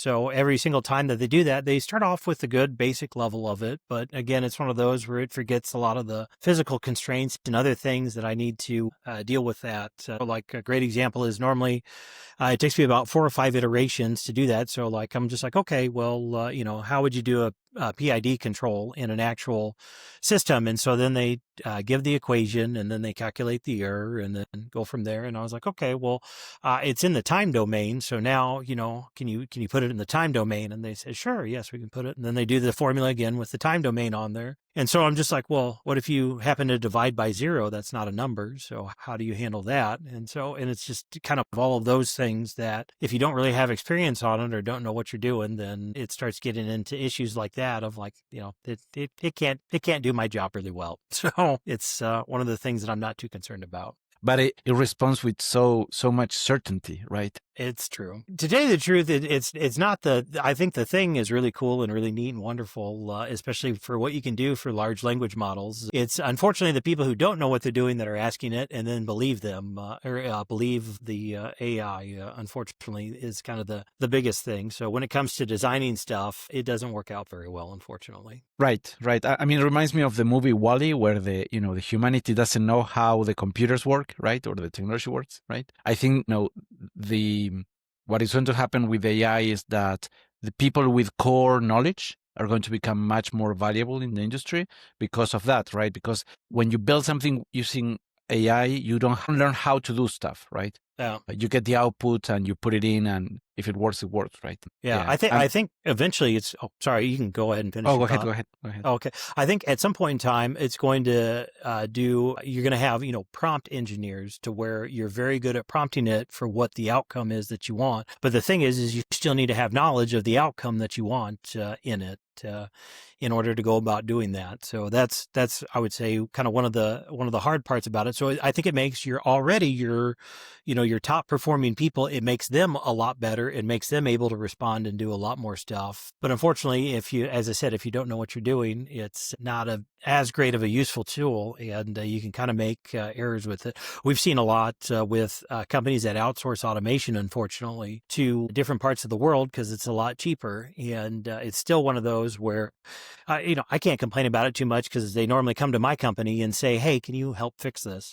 So every single time that they do that, they start off with the good basic level of it. But again, it's one of those where it forgets a lot of the physical constraints and other things that I need to deal with that. Like a great example is normally it takes me about 4 or 5 iterations to do that. So like, I'm just like, okay, well, how would you do a PID control in an actual system? And so then they give the equation and then they calculate the error and then go from there. And I was like, okay, well, it's in the time domain. So now, can you put it in the time domain? And they said, sure, yes, we can put it. And then they do the formula again with the time domain on there. And so I'm just like, well, what if you happen to divide by 0? That's not a number. So how do you handle that? And it's just kind of all of those things that if you don't really have experience on it or don't know what you're doing, then it starts getting into issues like that of like, it can't do my job really well. So it's one of the things that I'm not too concerned about. But it responds with so much certainty, right? It's true. To tell you the truth, it's not I think the thing is really cool and really neat and wonderful, especially for what you can do for large language models. It's unfortunately the people who don't know what they're doing that are asking it and then believe them, or believe the AI, unfortunately, is kind of the biggest thing. So when it comes to designing stuff, it doesn't work out very well, unfortunately. Right. I mean, it reminds me of the movie WALL-E, where the humanity doesn't know how the computers work, right, or the technology works, right? I think what is going to happen with AI is that the people with core knowledge are going to become much more valuable in the industry because of that, right? Because when you build something using AI, you don't learn how to do stuff, right? Yeah. You get the output and you put it in, and if it works, it works, right? Yeah. I think eventually it's. Oh, sorry. You can go ahead and finish. Oh, go ahead. Okay. I think at some point in time, it's going to you're going to have, prompt engineers to where you're very good at prompting it for what the outcome is that you want. But the thing is you still need to have knowledge of the outcome that you want in it in order to go about doing that. So that's I would say kind of one of the hard parts about it. So I think it makes your top performing people, it makes them a lot better. It makes them able to respond and do a lot more stuff. But unfortunately, as I said, if you don't know what you're doing, it's not as great of a useful tool, and you can kind of make errors with it. We've seen a lot with companies that outsource automation, unfortunately, to different parts of the world because it's a lot cheaper. And it's still one of those where, I can't complain about it too much because they normally come to my company and say, hey, can you help fix this?